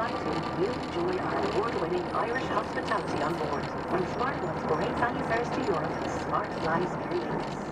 flight team, you'll enjoy our award-winning Irish hospitality on board. When Smart wants great value fares to Europe, Smart flies Paris.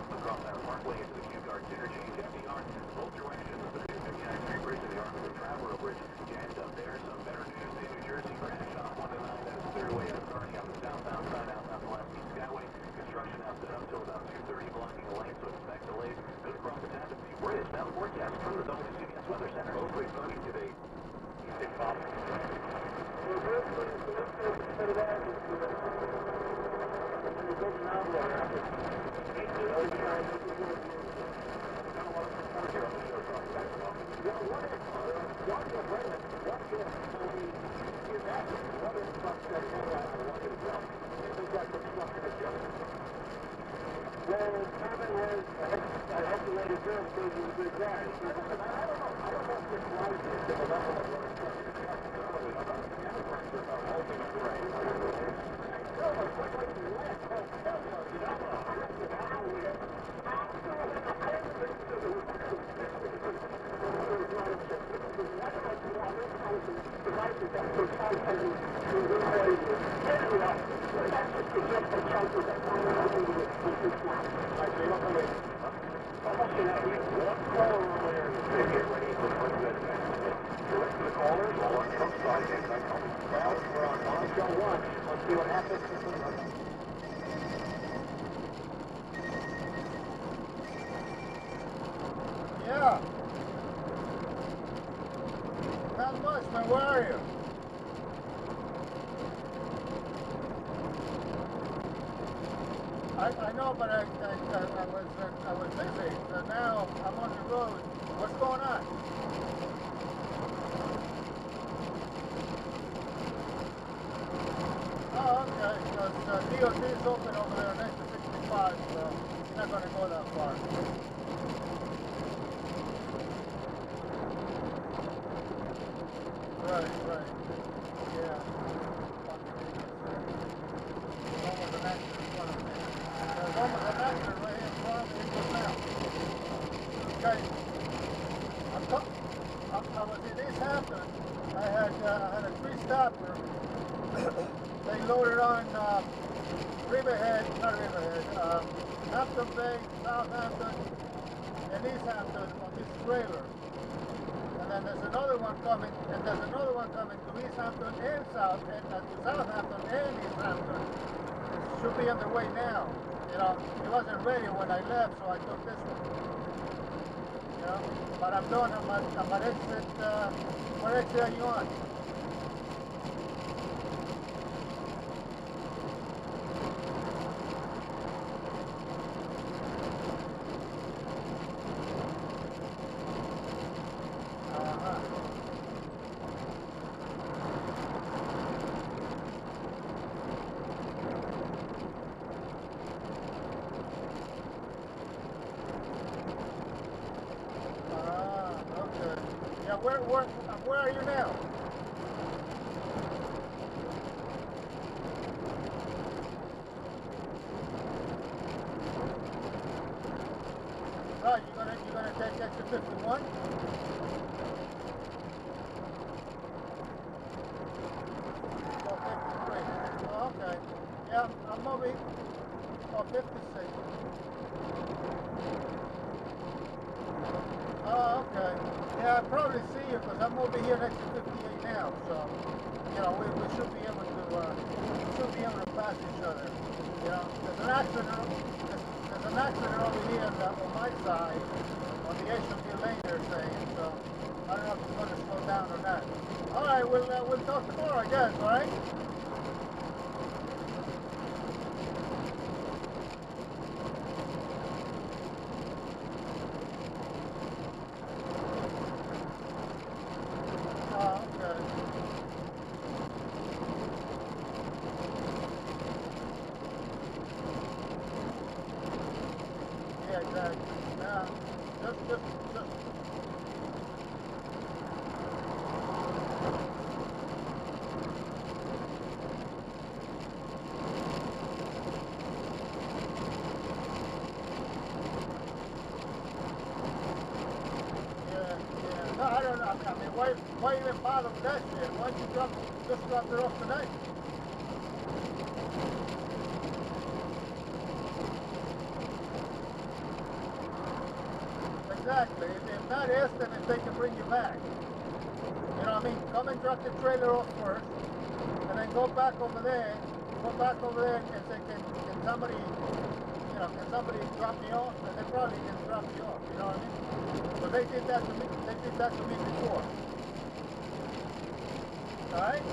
across our parkway into the Q Gardens interchange. FDR, both directions. The new 59th Street Bridge and the Arthur Traveler Bridge jammed up there. Some better news in New Jersey. Crash on 109. That is clearway at Kearney on the southbound side, outside the last Skyway. Construction now set up till about 2:30, blocking the lane, so expect delays. Good across the Tappan Zee Bridge. Now the forecast from the WCBS Weather Center. Mostly sunny today. East Bob. Yeah. Not much, man. Where are you? I know, but I was busy. So now I'm on the road. What's going on? Oh, okay. Because DOT is open over there next to 65, so you're not going to go that far. Right. Yeah. There's almost an accident in front of me. There's almost an accident right here in front of me just now. Okay. I was in East Hampton. I had a three-stopper. They loaded on Hampton Bay, Southampton, and East Hampton on this trailer. And then there's another one coming to East Hampton and to Southampton and East Hampton. It should be on the way now. You know, it wasn't ready when I left, so I took this one. You know, but I'm done. I'm at exit. What exit are you on? Yeah, where are you now? Right, you're gonna take exit 51? Oh, 53. Oh, okay. Yeah, I'm moving. Oh, 56. Oh, okay. Yeah, I probably see you because I'm over here next to 58 now, so you know we should be able to pass each other. You know, there's an accident over here on my side on the HW lane they're saying, so I don't know if it's going to slow down or not. All right, we'll talk tomorrow, I guess. All right. Yeah, exactly. Yeah. Just. Yeah. No, I don't know. I mean, why even bother with that shit? Why don't you just drop it off tonight? exactly. If not, ask them if they can bring you back. You know what I mean? Come and drop the trailer off first, and then go back over there and say, can somebody, can somebody drop me off? And they probably can drop you off, you know what I mean? But they did that to me before. All right?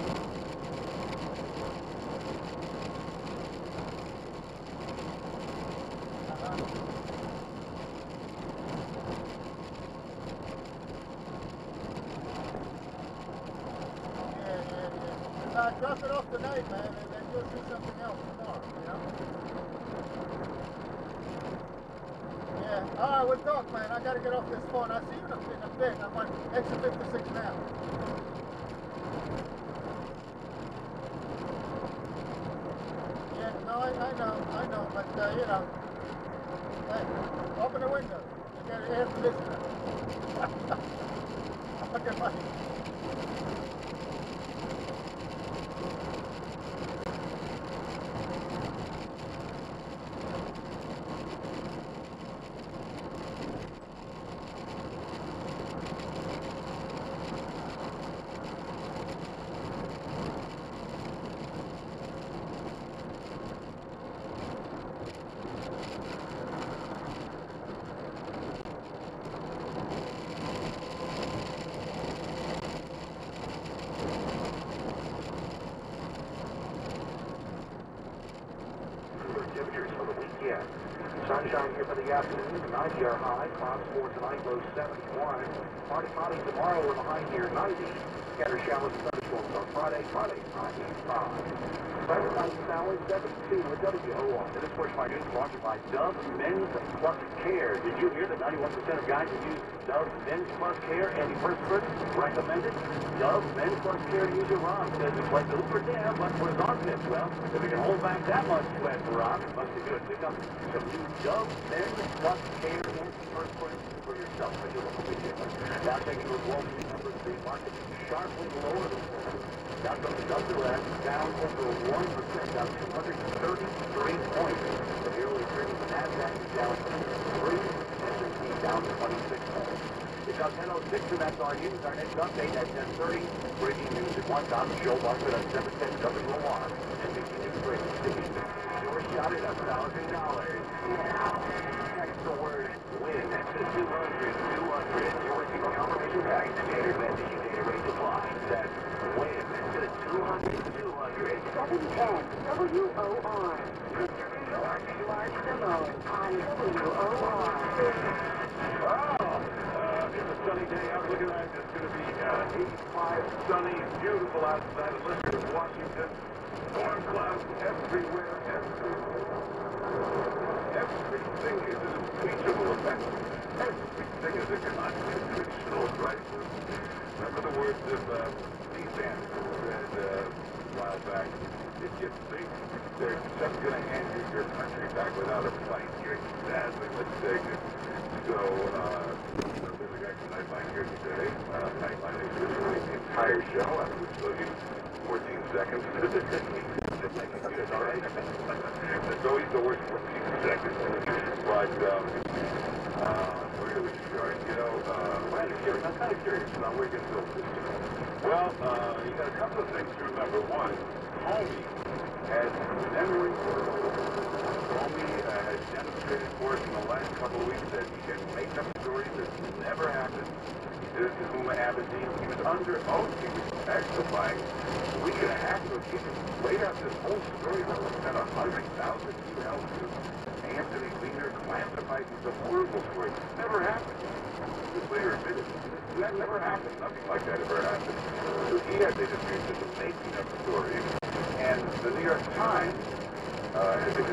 Drop it off tonight, man, and then you'll do something else tomorrow, you know? Yeah, all right, we'll talk, man. I got to get off this phone. I'll see you in a bit. I'm on exit 56 now. Yeah, no, I know, but, hey, open the window. You got air conditioner. Okay, buddy. Temperatures for the weekend. Sunshine here for the afternoon, 90 are high. Clouds for tonight, low 71. Partly tomorrow with a high near 90. Scattered showers and thunderstorms on Friday, high 85. Sunshine Sally 72 with WOR. This portion of our news brought to you by Dove Men's Plus Care. Did you hear that 91% of guys who use Dove Men's Plus Care antiperspirant recommended? Dove Men's Plus Care user Ron says it's like good for them, but for his armpits. Well, if we can hold back that much sweat for Ron, it must be good. Pick up some new Dove Men's Plus Care antiperspirant for yourself at your local retailer. Now taking a look, Wall Street numbers, the market sharply lower this morning. Dow Jones Industrial down over 1%, down 233 points. The early trading NASDAQ is down 3, S&P down 26 points. It's now 10:06, and that's our news. Our next update at 10:30. Breaking news at 1 time. Show Buffett at 7:10 WOR. NBC News Breaking News. Your shot at $1,000. Now, text the word WIN to 200. You'll receive a confirmation pack. Standard message and data rates apply. That's WIN to 200. 710 WOR. Large memo on WOR. It's a sunny day out. Look at that. It's going to be 85, sunny, beautiful outside of Lister, Washington. Storm clouds everywhere. Everything is an impeachable event. Everything is a constitutional crisis. Remember the words of D-San said a while back. If you think they're just going to hand you your country back without a fight, you're sadly mistaken. So, there's a guy from Nightline here today. Nightline is really the entire show. I would show you 14 seconds. It's all right. It's always the worst 14 seconds. But, where do we start? I'm kind of curious about where you can build this. Well, you got a couple of things to remember. One, Comey has memory. Comey has demonstrated for us in the last couple of weeks that he can make up stories that never happened. He did it to Huma Abedin. He was under oath. He was testifying a week and a half ago. He laid out this whole story that was spent $100,000 to Anthony Weiner, classified. It's a horrible story. Never happened. He was later admitted. That never happened. Nothing like that ever happened. So he had been accused of making up stories. And the New York Times has been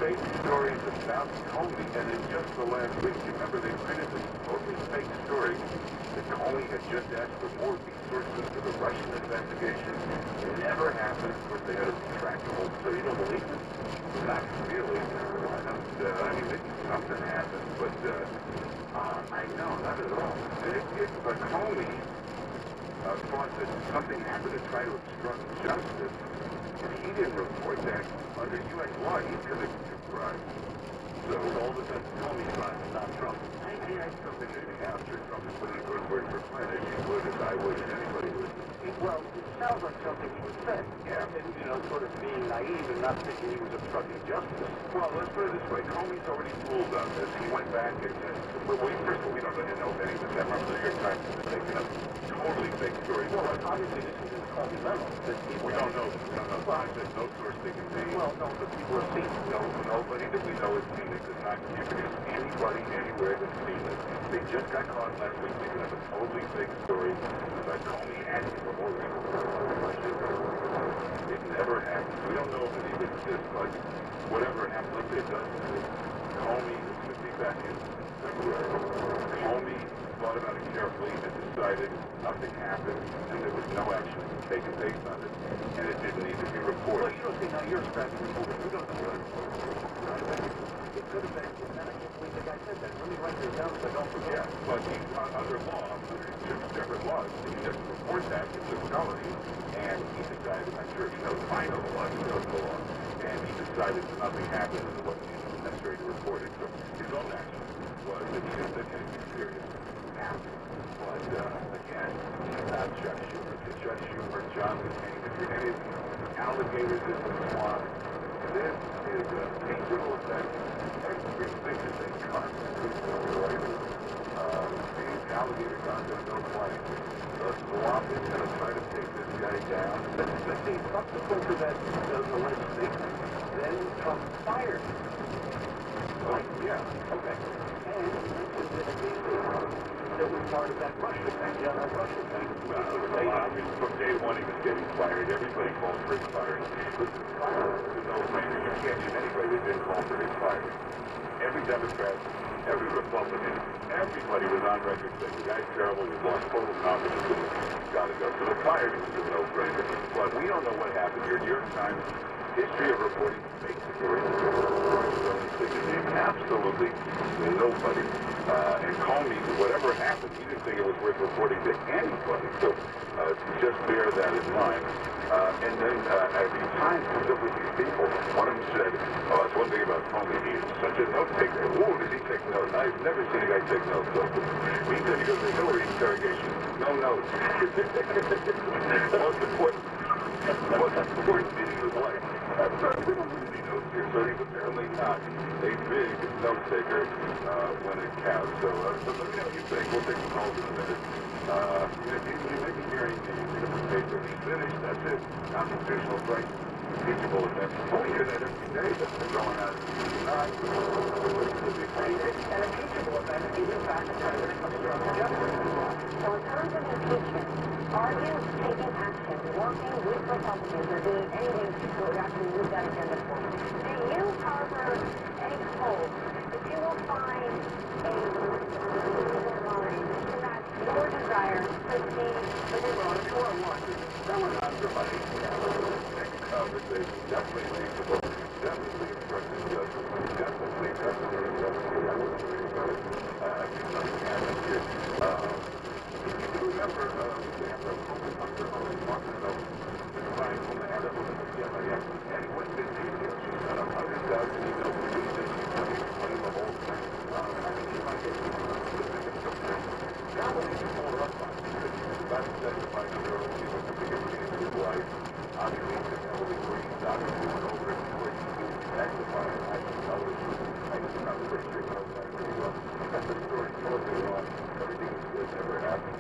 fake stories about Comey. And in just the last week, you remember they printed this totally fake story that Comey had just asked for more resources for the Russian investigation. It never happened. Of course, they had a retractable. So you don't believe it? Not really. I mean, maybe something happened, but I know, not at all. If Comey thought that something happened to try to obstruct justice, if he didn't report that, under U.S. law, he's committed a crime. So all of a sudden, Comey's crime, not Trump. Hey, I don't think anything after Trump is putting a good word for Clinton, as you would, as I would, and anybody would. Well, it sounds like something he would say. Yeah. And, you know, sort of being naive and not thinking he was obstructing justice. Well, let's put it this way. Comey's already fooled us as he went back and said, well, first of all, we don't really know if any of this happened. The New York Times is making up totally fake stories. Well, obviously this is in the Comey memo. We don't know. We don't know. Well, there's no source they can name. Well, no, but people have seen it. No, nobody that we know has seen it. Does not introduce anybody anywhere that's seen it. They just got caught last week making up a totally fake story about Comey asking for more It never happened. We don't know if it even exists, but whatever happened, let's say it does. Comey should be back in February. Comey thought about it carefully and decided nothing happened and there was no action taken based on it, and it didn't need to be reported. Well, you don't think now you're scratching the movie. We don't know what it could have been, and then I can't believe the guy said that. Let me write this down so I don't forget. Yeah, but he, under law, under different laws, he just reports that to the felony, and he decided, I'm sure he knows, I know the law, he knows the law, and he decided that nothing happened and it wasn't even necessary to report it. So his own action was that he didn't take anything serious. But again, he's not Chuck Schumer. To Chuck Schumer, John McCain, if you're any alligators in the swamp, this is a major effect. Everything is a constitutional right. These alligators aren't going to go flying. The swamp is going to try to take this guy down. But see, subsequent to that alleged statement, then Trump fired him. Right? Yeah. Okay. And he mentioned that that was part of that Russia thing. Yeah, that Russia thing. From day one, he was getting fired. Everybody called for his firing. Listen, there's no brainer. You can't use anybody that didn't call for his firing. Every Democrat, every Republican, everybody was on record saying the guy's terrible. We've lost total confidence in him. He's got to go. So the firing was a no-brainer. But we don't know what happened. Your New York Times history of reporting fake stories. Absolutely nobody. And Comey, whatever happened, he didn't think it was worth reporting to anybody. So just bear that in mind. And then at the time to live with these people, one of them said, oh, that's one thing about Comey. He's such a note taker. Whoa, does he take notes? I've never seen a guy take notes. So meantime, he goes to the Hillary interrogation. No notes. Most important meeting of life. We don't really need notes here, so he's apparently not a big note taker when it counts. So let me know what you think. We'll take some calls in a minute. You may be hearing the paper. He's finished. That's it. Constitutional right. Teachable events. Oh, you hear that every day. That's been going on. And a teachable event is in fact a time when it comes to justice. So in terms of impeachment, are you taking action, working with Republicans, or doing anything to actually move that agenda forward? Do you harbor any hope that you will find a line to match your desire to see the new law to or what? That was undermining. Next conversation, definitely reasonable, definitely obstructing justice, definitely necessary justice. I wasn't worried about it. I think nothing happened here. You remember the Amber Hunter talking about the crime from the Arab and he went to the email. She sent 100,000 emails to me that she wanted to put in the whole thing. I think she might get specific something. Now when you pull her up on it, because she's about to testify to her own people to begin with his wife, obviously the heavily green doctor went over it before she could testify. I can tell her. I just not pretty sure how that pretty well. That's the story totally wrong. Everything was good, never happened.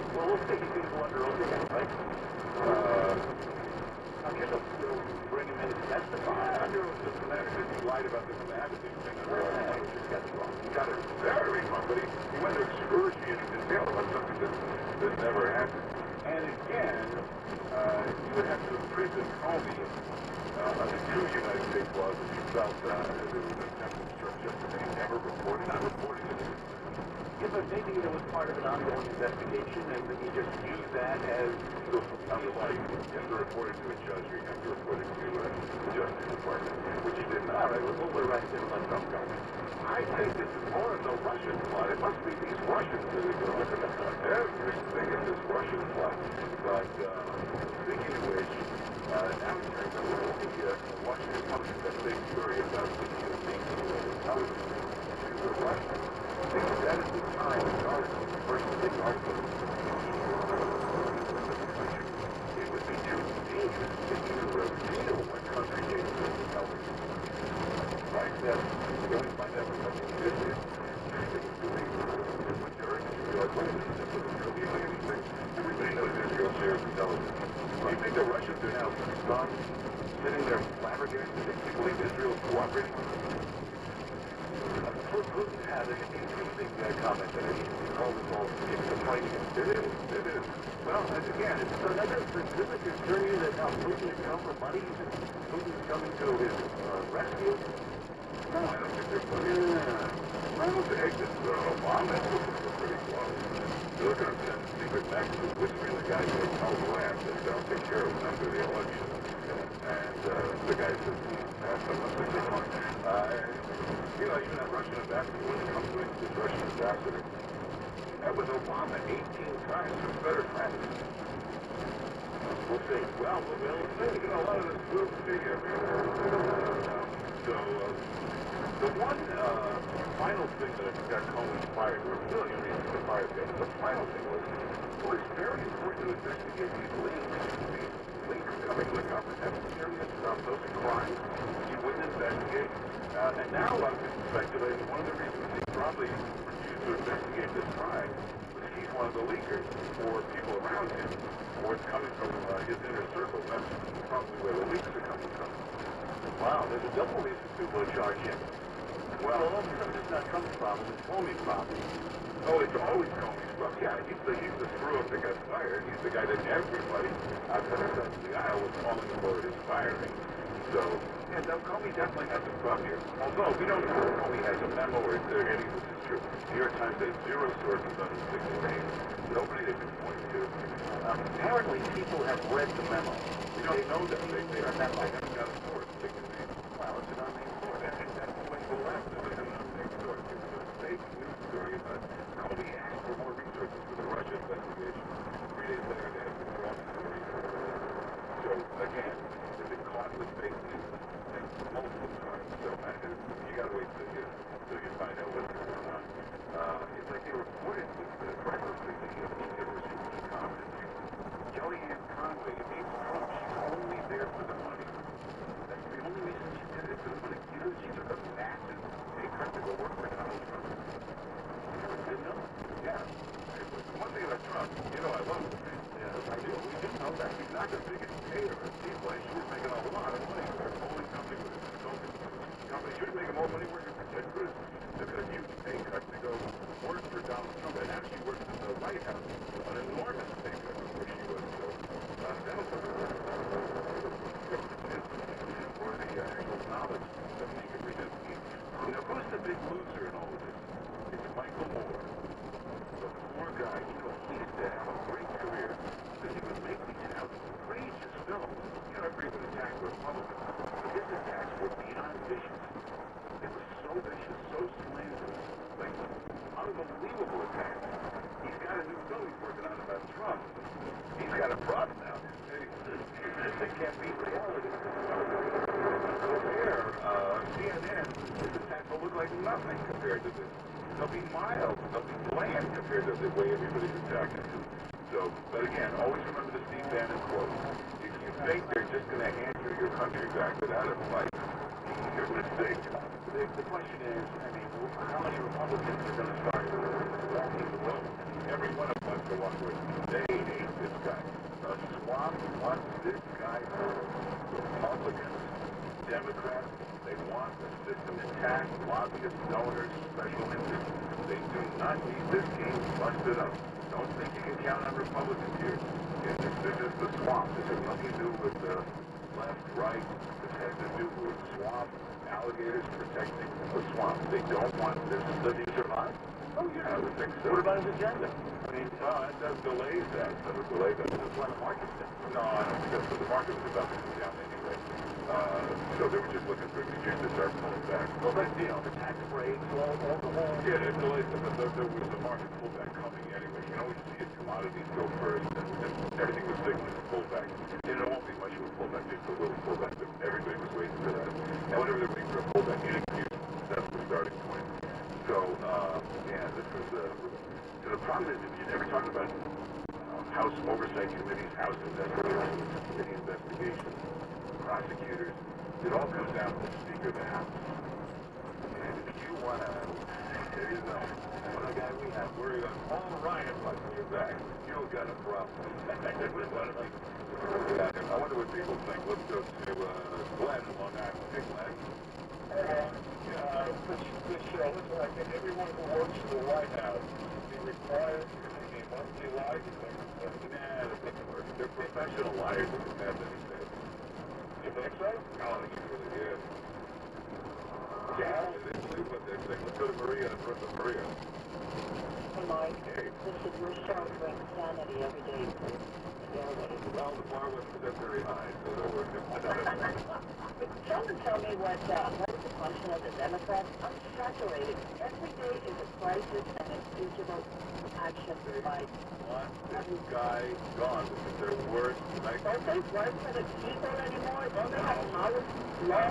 Well, we'll take these people under oath again, right? I'm just bring him in to testify. Under oath doesn't matter because he lied about the commanding thing. I just got it wrong. He got it very wrong, but he went to excruciating detail about something that never happened. And again, you would have to imprison Comey under two United States laws if you felt there was an attempt to obstruct justice and he never reported, not reporting it. Yeah, but maybe it was part of an ongoing investigation and that you just used that as... Otherwise, you have to report it to a judge or you have to report it to the Justice Department, which he did not. All right, we'll put it right there and let Trump go. I think this is more of the Russian plot. It must be these Russians that are doing everything in this Russian plot. But speaking of which, now it turns out the Washington Post has a big story about the intelligence to the Russians. Because that is the time in the article, the first big article. It would be too dangerous to even reveal what country James was telling. Like that, you only find out what country it is. The majority of your arguments is that there will be anything. Everybody knows Israel shares intelligence. Do you think the Russians are now stunned, sitting there flabbergasted that people in Israel is cooperating? Putin had an interesting comment that he called us all complaining. It is. Well, again, it's another specific journey that now Putin has come for money. Putin is coming to his rescue. No, I don't think they're funny. I don't think that Obama and Putin were pretty close. They're going to send secret messages whispering the guy says, "No land, that they'll take care of it after the election." And the guy says, "That's a message." You know, even that Russian ambassador, when it comes to this Russian ambassador, that was Obama 18 times for better practice. We'll see. Well, we'll see. You know, a lot of this will see. So, the one final thing that I think got Cohen fired, or a million reasons to fire him, the final thing was, it was very important to investigate these leaks. These leaks coming to the government. That's serious stuff. Those are crimes. You wouldn't investigate. And now I've been speculating one of the reasons he probably refused to investigate this crime was he's one of the leakers, or people around him, or it's coming from his inner circle. That's probably where the leaks are coming from. Wow, there's a double reason to charge him. Well, it's not Trump's problem, it's Comey's problem. Oh, it's always Comey's problem. Yeah, he's the screw-up that got fired. He's the guy that everybody outside of the aisle was calling for his firing. So, yeah, Comey definitely has a problem here. Although, we don't know if Comey has a memo or if any of this is true. New York Times has zero sources on his 6 names. Nobody they can point to. Apparently, people have read the memo. We don't know that. They haven't got a source. They can say, wow, it's an unnamed source. That's the way to go after it. It's an unnamed source. It's a fake news story about Comey asked for more resources for the Russia investigation. 3 days later, they have to drop some resources. So, again, they've been caught with fake news multiple times. So, you gotta wait till you find out what's going on. It's like they reported with the breakfast that he was incompetent. Kellyanne Conway hates Trump. She's only there for the money. That's the only reason she did it, for the money. You know, she took a massive pay cut to go work for Donald Trump. You know? Yeah. One thing about Trump, you know, I love him. Yeah, I do. We do know that. He's not the biggest payer of people. She was making a lot of money for a polling company with a consulting company. She was making more money working for Ted Cruz. Took a huge pay cut to go work for Donald Trump. And now she works in the White House. An enormous pay cut where she was. So, that was for the actual knowledge that she could present. You know, who's the big loser in all of this? It's Michael Moore. The poor guy, you know, he used to have a great career because he would make these outrageous films. You know, everybody would attack Republicans, but his attacks were beyond vicious. They were so vicious, so slanderous, like unbelievable attacks. He's got a new film he's working on about Trump. He's got a problem now. They can't beat reality. So there, CNN, his attacks will look like nothing compared to this. They'll be mild, they'll be bland compared to the way everybody's attacking him. So, but again, always remember the Steve Bannon quote. If you think they're just going to hand you your country back without a fight, you're mistaken. The question is, I mean, how many Republicans are going to start walking the road? Every one of us will walk the road. They hate this guy. The swamp wants this guy for Republicans, Democrats. They want the system intact, lobbyists, donors, special interests. They do not need this game busted up. Don't think you can count on Republicans here. This is the swamp. This has nothing to do with the left, right. This has to do with swamp, alligators protecting the swamp. They don't want this. Does he survive? Oh, yeah, I would think so. What about his agenda? I mean, that does delay that. That would delay that. That's why the market's down. No, I don't think that's what the market was about to go down anyway. So they were just looking for an excuse to start pulling back. Well, that's, you know, the tax breaks, all the whole... Yeah, it delays them, but there was a market pullback coming anyway. You can always see it, commodities go first, and everything was signaling a pullback. And it won't be much of a pullback, just a little pullback, but everybody was waiting for that. And whenever they're waiting for a pullback, it increases. That's the starting point. So, yeah, you never talk about House Oversight Committees, House Investigations, Committee Investigations, prosecutors. It all comes down to the Speaker of the House. And if you want to, there you go. What a guy we have worried on all Ryan watching your back. You got a problem. I wonder what people think. Let's go to Glenn in Long Island. Hey, Glenn. This show is like that everyone who works for the White House be required to make a monthly lie detector test. Nah, that doesn't work. They're professional liars that can have anything. You think so? No, I think it's really good. Yeah, they believe what they're saying. Let's go to Maria in front of Maria. Hey, Mike. Hey. Listen, your show brings sanity every day to everybody. Well, the bar wasn't set very high, so there were Try to tell me what is the function of the Democrats? I'm saturated. Every day is a crisis and impeachable action by... Want this guy gone. This is their worst nightmare. Don't they work for the people anymore? Don't they have knowledge, love,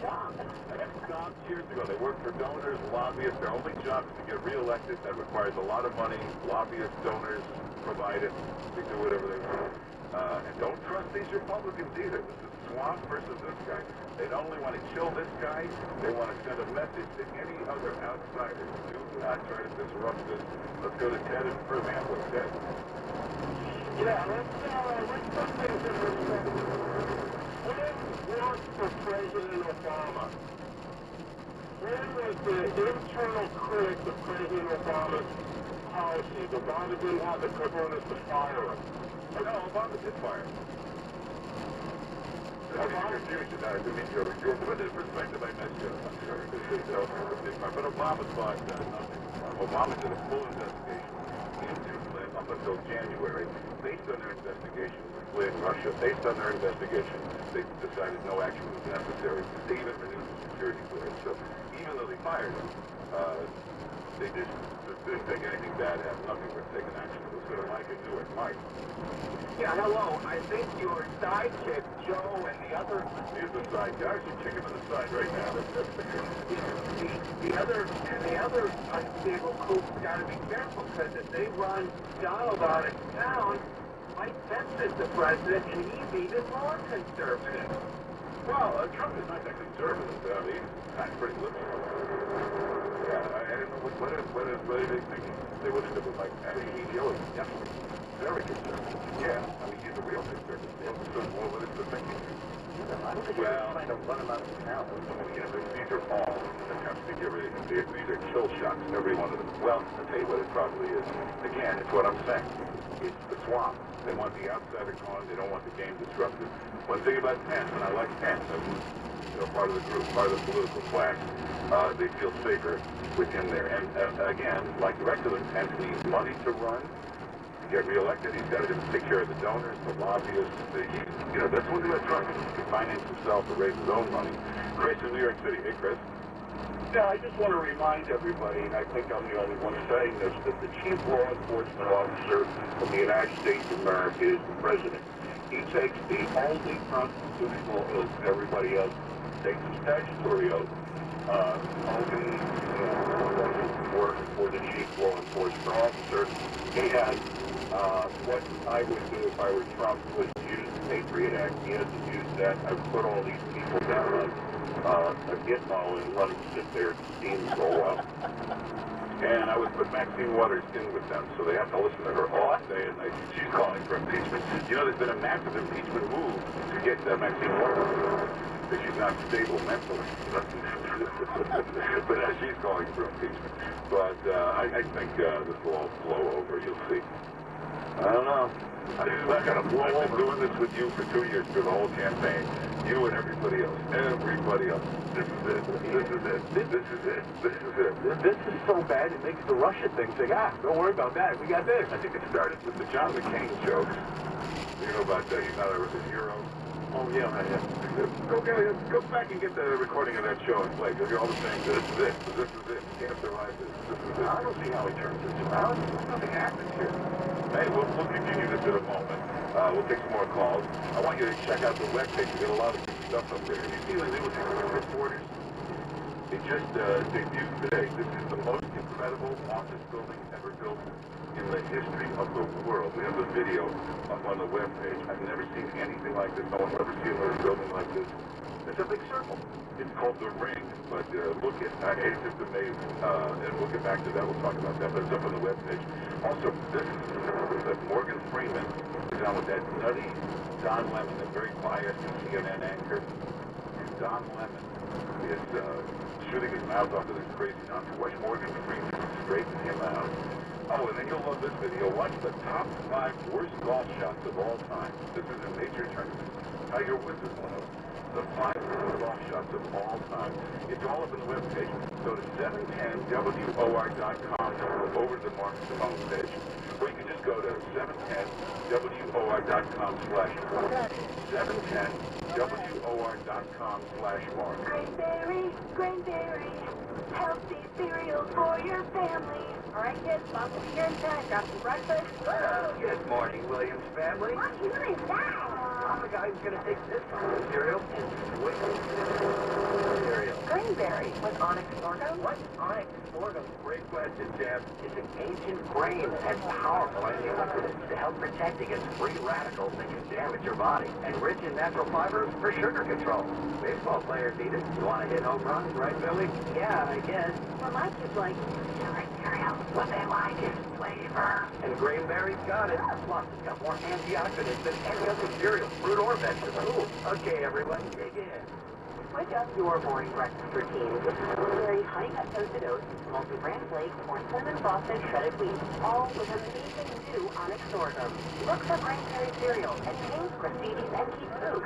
job? They stopped years ago. They work for donors, lobbyists. Their only job is to get reelected. That requires a lot of money. Lobbyists, donors provide it. They do whatever they want. And don't trust these Republicans either. This is Swamp versus this guy. They don't only want to kill this guy, they want to send a message to any other outsiders. Do not try to disrupt this. Let's go to Ted in Birmingham. What's Ted? Yeah, let's put things in perspective. When worked for President Obama? When was the internal critic of President Obama's policies? Obama didn't have the privilege to fire him. No, Obama did fire. Obama confusion. I didn't mean you're put in perspective. I missed you. I'm sorry. But Obama thought nothing. Obama did a full investigation into Flynn up until January. Based on their investigation with Flynn, Russia, based on their investigation, they decided no action was necessary. They even renewed the security clearance. So even though they fired him, they didn't think anything bad happened. Nothing for taking action. Let's go to Mike and do it. Mike. Yeah, hello. I think your sidekick, Joe, and the other... Here's the side. Guys, you kick him in the side right now. The other unstable coup's got to be careful, because if they run Donald out of town, Mike Pence is the president, and he's even more conservative. Well, Trump is not that conservative. He's pretty liberal. Yeah, I don't know what are they thinking? They would end up with like definitely very conservative. Yeah, I mean he's a real conservative. What is the thinking? I don't think they're trying to run him out of town. These are all attempts to get rid of him. These are kill shots, every one of them. Well, I'll tell you what it probably is. Again, it's what I'm saying. It's the swamp. They want the outsider gone. They don't want the game disrupted. One thing about Pence, and I like Pence, part of the group, part of the political class, they feel safer with him there. And again, like the rest of them, Pence needs money to run, to get reelected. He's got to take care of the donors, the lobbyists. That's one thing about Trump. He can finance himself to raise his own money. Chris in New York City. Hey, Chris. Yeah, I just want to remind everybody, and I think I'm the only one saying this, that the chief law enforcement officer of the United States of America is the president. He takes the only constitutional oath everybody else takes a statutory oath. Only for the chief law enforcement officer. He has what I would do if I were Trump was use the Patriot Act. He has to use that. I would put all these people down on a Gitmo and let them sit there and steam for a while. And I would put Maxine Waters in with them, so they have to listen to her all day and night. She's calling for impeachment. There's been a massive impeachment move to get Maxine Waters, because she's not stable mentally. But she's calling for impeachment. But I think this will all blow over. You'll see. I don't know. I'm not going to blow over. I've been doing this with you for 2 years through the whole campaign. You and everybody else. Everybody else. This is it. This is it. This is it. This is it. This is so bad, it makes the Russia thing say, don't worry about that. We got this. I think it started with the John McCain jokes. You know about that? He's not a hero. Oh, yeah. Go back and get the recording of that show and play. Because you're all the same. This is it. This is it. You can't survive this. This is it. I don't see how he turns this around. Nothing happens here. Hey, we'll continue this in a moment. We'll take some more calls. I want you to check out the webpage. We've got a lot of good stuff up there. You see the news reporters? It just debuted today. This is the most incredible office building ever built in the history of the world. We have a video up on the webpage. I've never seen anything like this. No one will ever see another building like this. It's a big circle. It's called the Ring, but look at it's just amazing. And we'll get back to that. We'll talk about that, but it's up on the webpage. Also, this is Morgan Freeman is on with that nutty Don Lemon, that very biased CNN anchor. And Don Lemon is shooting his mouth off to this crazy nonsense. Watch Morgan Freeman straighten him out. Oh, and then you'll love this video. Watch the top 5 worst golf shots of all time. This is a major tournament. Tiger Woods is one of them. The 5 worst golf shots of all time. It's all up on the webpage. Go to 710WOR.com over to the Mark Simone page. Or you can just go to 710WOR.com/Mark. 710WOR.com/Mark. Grainberry, healthy cereal for your family. All right, kids, Mom will be here in 10. Grab some breakfast. Good morning, Williams family. What is that? I'm the guy who's going to take this cereal and swing cereal. Grainberry with onyx sorghum. What's onyx sorghum? Great question, Jeff. It's an ancient grain that has powerful antioxidants to help protect against free radicals that can damage your body, and rich in natural fibers for sugar control. Baseball players eat it. You want to hit home runs, right, Billy? Yeah, I guess. Well, my kids like cereal. What they like is flavor. And Grainberry's got it. Plus, it's got more antioxidants than any other cereal, fruit, or vegetable. Ooh, okay, everyone, dig in. Switch up your morning breakfast routine with Grainberry Honey Nut Toasted Oats, multi-bran flakes, or cinnamon frosted shredded wheat, all with amazing new onyx sorghum. Look for Grainberry cereal and change graffiti's and keep food.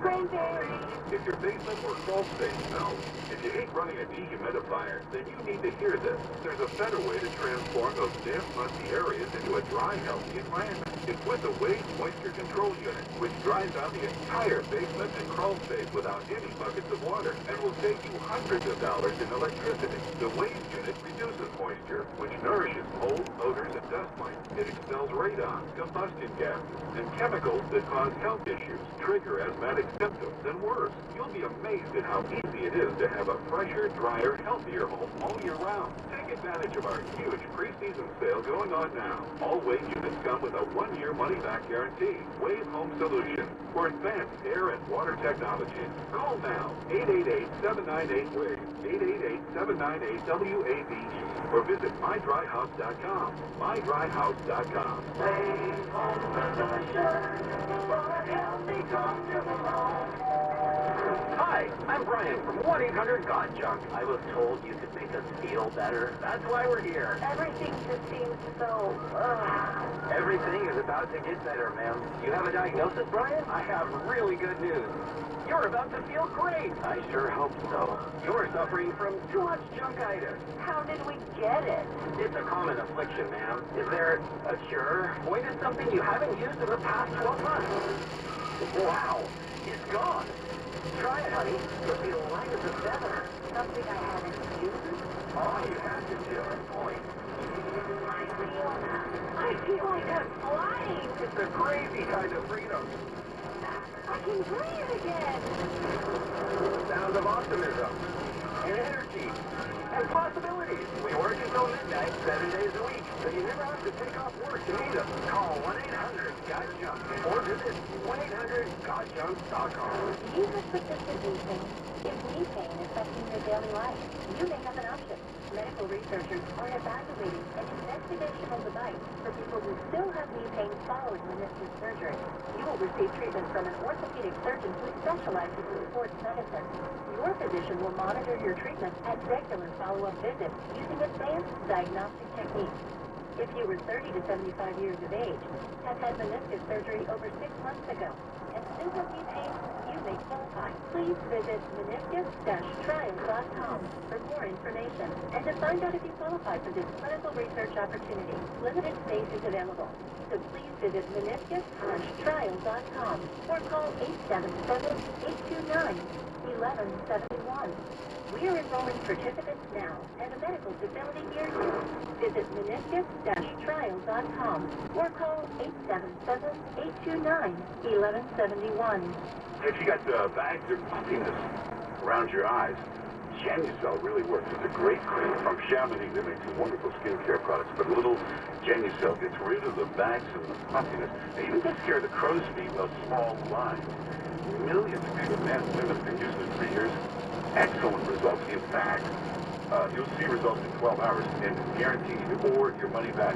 Grainberry. If your basement or crawl space smells, if you hate running a dehumidifier, then you need to hear this. There's a better way to transform those damp, musty areas into a dry, healthy environment. It's with the Wave Moisture Control Unit, which dries out the entire basement and crawl space without any buckets of water, and will save you hundreds of dollars in electricity. The Wave Unit reduces moisture, which nourishes mold, odors, and dust mites. It expels radon, combustion gases, and chemicals that cause health issues, trigger asthmatic symptoms, and worse. You'll be amazed at how easy it is to have a fresher, drier, healthier home all year round. Take advantage of our huge pre-season sale going on now. All Wave units come with a 1-year money-back guarantee. Wave Home Solutions for advanced air and water technology. Call now, 888-798-WAVE, 888-798-WAVE, or visit mydryhouse.com, mydryhouse.com. Wave Home Solutions for a healthy, comfortable home. Hi, I'm Brian from 1-800-GOT-JUNK. I was told you could make us feel better. That's why we're here. Everything just seems so, Everything is about to get better, ma'am. You have a diagnosis, Brian? I have really good news. You're about to feel great. I sure hope so. You're suffering from too much junkitis. How did we get it? It's a common affliction, ma'am. Is there a cure? Point at something you haven't used in the past 12 months. Wow, it's gone. Try it, honey. You'll feel light as a feather. Something I haven't used? All you have to do is point. I feel like I'm flying. It's a crazy kind of freedom. I can breathe again. Sound of optimism and energy and possibilities. We work until midnight, 7 days a week, so you never have to take off work to meet us. Call 1-800-GOT-JUNK or visit 1-800-GOT-JUNK.com. Do you have persistent knee pain? If knee pain is affecting your daily life, you may have an option. Medical researchers are evaluating an investigational device for people who still have knee pain following meniscus surgery. You will receive treatment from an orthopedic surgeon who specializes in sports medicine. Your physician will monitor your treatment at regular follow-up visits using advanced diagnostic techniques. If you were 30 to 75 years of age, have had meniscus surgery over 6 months ago, and still have knee pain, you may qualify. Please visit meniscus-trials.com for more information and to find out if you qualify for this clinical research opportunity. Limited space is available, so please visit meniscus-trials.com or call 877-829-1171. We are enrolling participants now at a medical facility near you. Visit meniscus-trials.com or call 877-829-1171. If you got bags or puffiness around your eyes, Genucel really works. It's a great cream from Chamonix. They make some wonderful skincare products, but a little Genucel gets rid of the bags and the puffiness. And even takes care of the crow's feet, those small lines. Millions of people, men and women, have been using it for years. Excellent results. In fact, you'll see results in 12 hours and guaranteed, or your money back.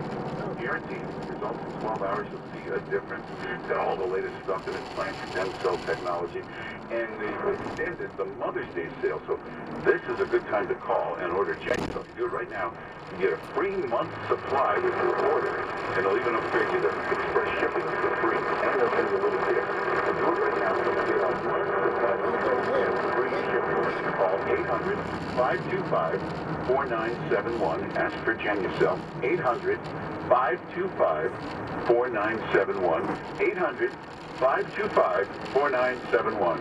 Guaranteed results in 12 hours. You'll see a difference. Got all the latest stuff in it, plant stem cell technology. And they extended the Mother's Day sale. So this is a good time to call and order Genucel. If you do it right now, you get a free month supply with your order. And they'll even upgrade you to express shipping for free. And they'll send you a little gift. So do it right now. So you get a month supply and free shipping. Call 800-525-4971. Ask for Genucel. 800-525-4971. 800-525-4971.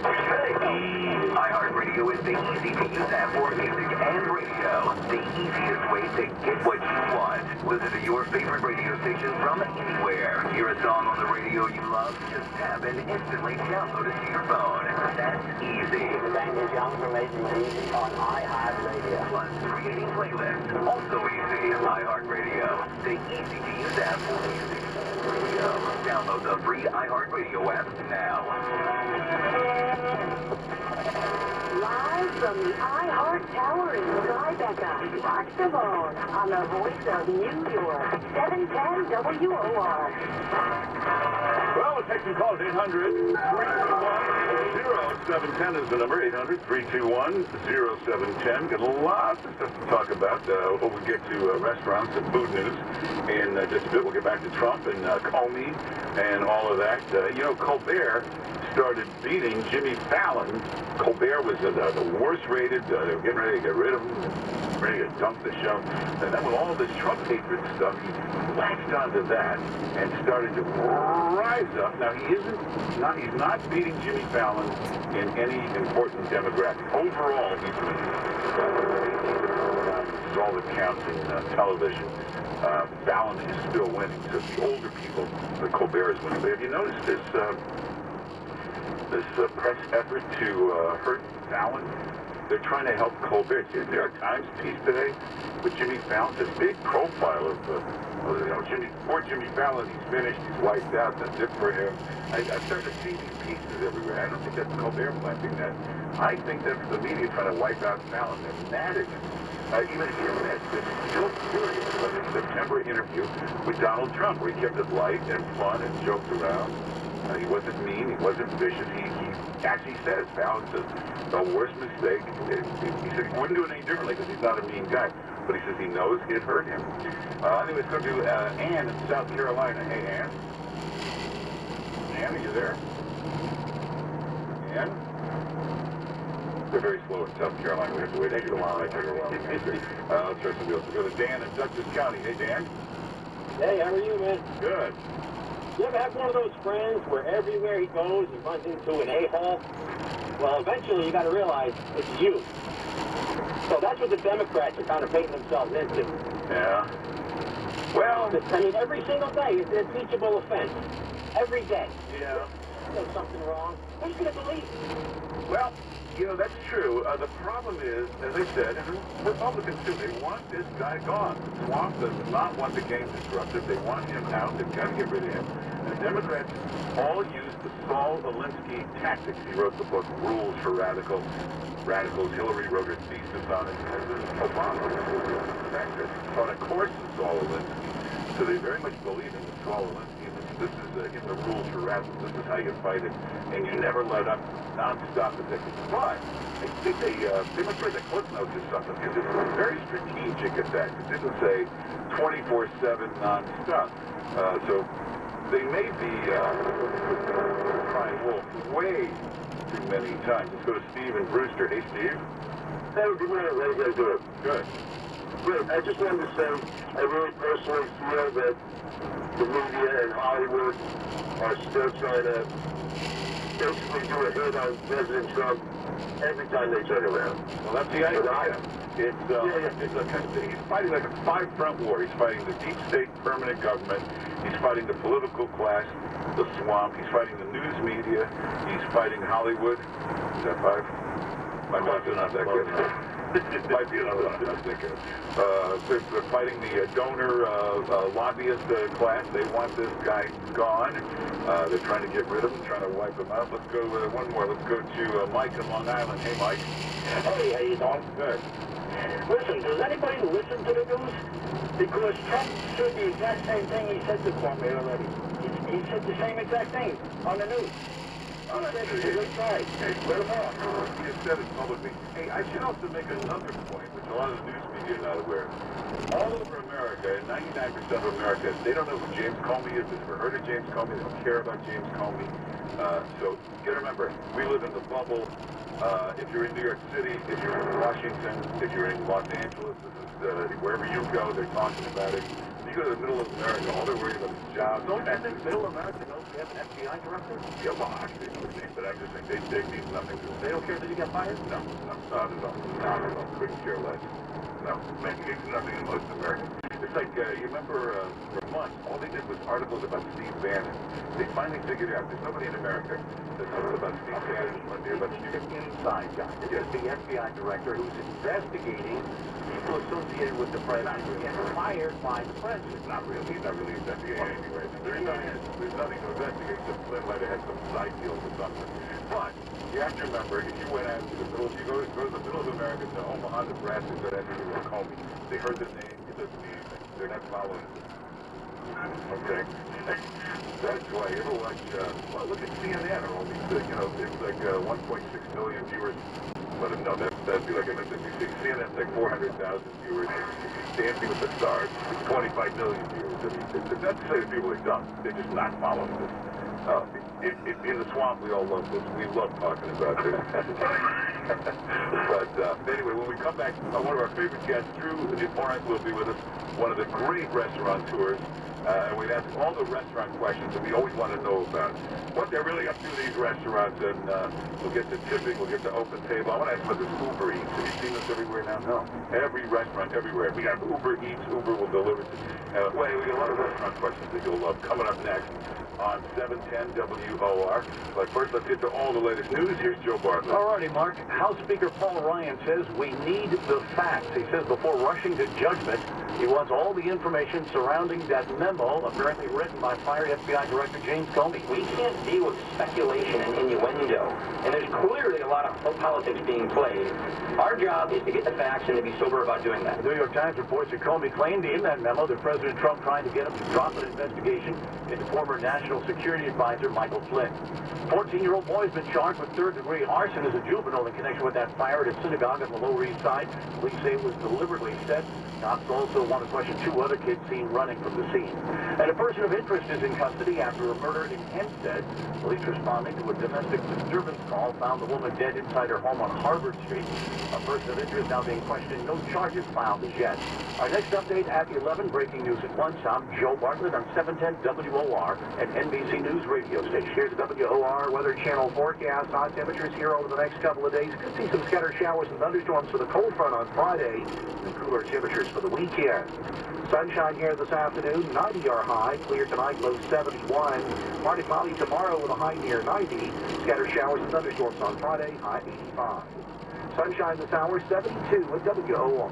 iHeartRadio is the easy-to-use app for music and radio. The easiest way to get what you want. Listen to your favorite radio station from anywhere. Hear a song on the radio you love? Just tap and instantly download it to your phone. That's easy. Daniel Young from Easy on iHeartRadio. Plus, creating playlists. Also easy. iHeartRadio. The easy-to-use app for music and radio. Download the free iHeartRadio app now. Live from the iHeart Tower in Tribeca, Mark Savone on the voice of New York, 710 WOR. Well, we'll take some calls. 800-321-0710 is the number. 800-321-0710. Got lots of stuff to talk about. We'll get to restaurants and food news in just a bit. We'll get back to Trump and Comey and all of that. You know, Colbert started beating Jimmy Fallon. Colbert was the worst rated. They were getting ready to get rid of him, ready to dump the show. And then with all this Trump hatred stuff, he latched onto that and started to rise up. Now he's not beating Jimmy Fallon in any important demographic. Overall, he's winning. This is all that counts in television. Fallon is still winning. So the older people, the Colbert is winning. But have you noticed this? This press effort to hurt Fallon? They're trying to help Colbert. See, the New York Times piece today with Jimmy Fallon, this big profile of poor Jimmy Fallon. He's finished. He's wiped out. That's it for him. I started to see these pieces everywhere. I don't think that's Colbert planting that. I think that's the media trying to wipe out Fallon. They're mad at him. Even him, they're still furious about his September interview with Donald Trump, where he kept it light and fun and joked around. He wasn't mean. He wasn't vicious. He actually says Fallon says the worst mistake. He said he wouldn't do it any differently because he's not a mean guy. But he says he knows it hurt him. Anyway, let's go to Ann in South Carolina. Hey, Ann. Ann, are you there? Ann? They're very slow in South Carolina. We have to wait a while. Let's try somebody else. We'll go to Dan in Dutchess County. Hey, Dan. Hey, how are you, man? Good. You ever have one of those friends where everywhere he goes, he runs into an a-hole? Well, eventually you got to realize it's you. So that's what the Democrats are kind of painting themselves into. Yeah. Well, I mean, every single day it's a teachable offense. Every day. Yeah. There's something wrong. Who's going to believe it? Well, you know, that's true. The problem is, as I said, Republicans too, they want this guy gone. Swamp does not want the game disrupted. They want him out. They've got to get rid of him. And the Democrats all use the Saul Alinsky tactics. He wrote the book Rules for Radicals. Hillary wrote her thesis on it. Obama taught a course in Saul Alinsky. So they very much believe in the Saul Alinsky. This is in the Rules for Radicals. This is how you fight it. And you never let up non-stop attack. But I think they must write the clip notes or something because it's a very strategic attack. It didn't say 24/7 non-stop. So they may be crying wolf way too many times. Let's go to Steve and Brewster. Hey, Steve. Hey, good morning. How you guys doing? Good. Good. I just wanted to say I really personally feel that the media and Hollywood are still trying to basically do a hit on President Trump every time they turn around. Well, that's the idea. He's fighting like a five-front war. He's fighting the deep state permanent government. He's fighting the political class, the swamp. He's fighting the news media. He's fighting Hollywood. Is that five? My math's not that good. It might be another one I'm thinking of. They're fighting the donor lobbyist class. They want this guy gone. They're trying to get rid of him, trying to wipe him out. Let's go one more. Let's go to Mike in Long Island. Hey, Mike. Hey, how you doing? Good. Listen, does anybody listen to the news? Because Trump said the exact same thing he said to Comey already. He said the same exact thing on the news. He said he's a good guy. Hey, let him off. He has said it publicly. Hey, I should also make another point, which a lot of the news media is not aware of. All over America, 99% of America, they don't know who James Comey is. They've never heard of James Comey. They don't care about James Comey. So you gotta remember, we live in the bubble. If you're in New York City, if you're in Washington, if you're in Los Angeles, this is wherever you go, they're talking about it. You go to the middle of America, all they're worried about is jobs. Don't you think middle America knows we have an FBI director? Yeah, well, actually, it would be, but I'm just saying they mean nothing to them. They don't care that you get fired? No, not at all. Not at all. Couldn't care less. No, making nothing in most Americans. It's like, you remember, for months, all they did was articles about Steve Bannon. They finally figured out there's nobody in America that knows about Steve Bannon, about Steve. Inside guy. It's the FBI director who's investigating people associated with the president who get fired by the president. Not really. He's not really investigating anyway. There's nothing to investigate. Just Flynn might have had some side deals or something. But you have to remember, if you went out to the middle, if you go to the middle of America, to Omaha, Nebraska, go to Andrew Comey, they heard the name. It doesn't mean anything. They're not following it. Okay. That's why you ever watch, well, look at CNN or all these, it's like 1.6 million viewers. But no, that'd be like MSNBC. CNN's like 400,000 viewers. Dancing with the Stars, 25 million viewers. It's not to say that people are dumb. They're just not following this. In the swamp, we all love this. We love talking about this. But anyway, when we come back, one of our favorite guests, Drew DePorrent, will be with us. One of the great restaurateurs. And we've asked all the restaurant questions that we always want to know about. What they're really up to in these restaurants, and we'll get to tipping, we'll get to open table. I want to ask about this Uber Eats. Have you seen this everywhere now? No. Every restaurant, everywhere. We have Uber Eats. Uber will deliver. We got a lot of restaurant questions that you'll love. Coming up next on 710 WOR. But first, let's get to all the latest news. Here's Joe Bartlett. All righty, Mark. House Speaker Paul Ryan says we need the facts. He says before rushing to judgment, he wants all the information surrounding that memo, apparently written by fired FBI Director James Comey. We can't deal with speculation and innuendo, and there's clearly a lot of politics being played. Our job is to get the facts and to be sober about doing that. The New York Times reports that Comey claimed in that memo that President Trump tried to get him to drop an investigation into former National Security Advisor Michael Flynn. 14-year-old boy has been charged with third-degree arson as a juvenile in connection with that fire at a synagogue on the Lower East Side. Police say it was deliberately set. Cops also want to question two other kids seen running from the scene. And a person of interest is in custody after a murder in Hempstead. Police responding to a domestic disturbance call found the woman dead inside her home on Harvard Street. A person of interest now being questioned. No charges filed as yet. Our next update at 11. Breaking news at 1. I'm Joe Bartlett on 710 WOR and NBC News radio station. Here's the WOR Weather Channel forecast. High temperatures here over the next couple of days. Could see some scattered showers and thunderstorms for the cold front on Friday. And cooler temperatures for the weekend. Sunshine here this afternoon, 90 our high. Clear tonight, low 71. Partly cloudy tomorrow with a high near 90. Scattered showers and thunderstorms on Friday, high 85. Sunshine this hour, 72 at WOR.